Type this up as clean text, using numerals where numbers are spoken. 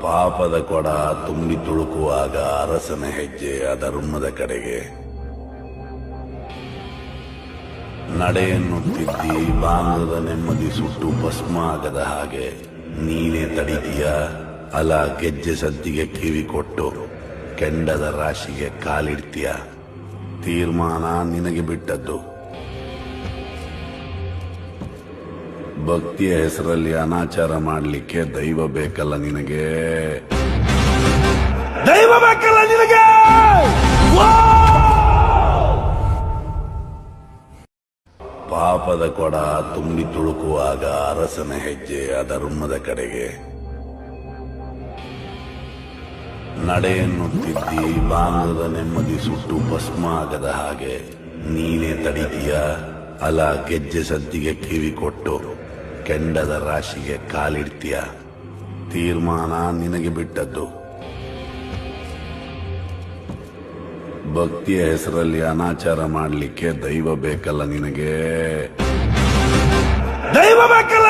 ಪಾಪದ ಕೊಡ ತುಂಬಿ ತುಳುಕುವಾಗ ಅರಸನ ಹೆಜ್ಜೆ ಅಧರ್ಮದ ಕಡೆಗೆ. ನಡೆಯನ್ನು ತಿದ್ದಿ ಬಾಂಧದ ನೆಮ್ಮದಿ ಸುಟ್ಟು ಭಸ್ಮ ಆಗದ ಹಾಗೆ ನೀನೇ ತಡಿತೀಯ. ಅಲ ಗೆಜ್ಜೆ ಸದ್ದಿಗೆ ಕಿವಿ ಕೊಟ್ಟು ಕೆಂಡದ ರಾಶಿಗೆ ಕಾಲಿಡ್ತೀಯ. ತೀರ್ಮಾನ ನಿನಗೆ ಬಿಟ್ಟದ್ದು. ಭಕ್ತಿಯ ಹೆಸರಲ್ಲಿ ಅನಾಚಾರ ಮಾಡಲಿಕ್ಕೆ ದೈವ ಬೇಕಲ್ಲ ನಿನಗೆ, ದೈವ ಬೇಕಲ್ಲ ನಿನಗೆ. ಪಾಪದ ಕೊಡ ತುಂಬಿ ತುಳುಕುವಾಗ ಅರಸನ ಹೆಜ್ಜೆ ಅಧರ್ಮದ ಕಡೆಗೆ. ನಡೆಯನ್ನು ತಿದ್ದಿ ಬಾಂಧದ ನೆಮ್ಮದಿ ಸುಟ್ಟು ಭಸ್ಮ ಆಗದ ಹಾಗೆ ನೀನೇ ತಡಿತೀಯ. ಅಲ ಗೆಜ್ಜೆ ಸದ್ದಿಗೆ ಕಿವಿ ಕೊಟ್ಟು ಕೆಂಡದ ರಾಶಿಗೆ ಕಾಲಿಡ್ತೀಯ. ತೀರ್ಮಾನ ನಿನಗೆ ಬಿಟ್ಟದ್ದು. ಭಕ್ತಿಯ ಹೆಸರಲ್ಲಿ ಅನಾಚಾರ ಮಾಡಲಿಕ್ಕೆ ದೈವ ಬೇಕಲ್ಲ ನಿನಗೆ, ದೈವ ಬೇಕಲ್ಲ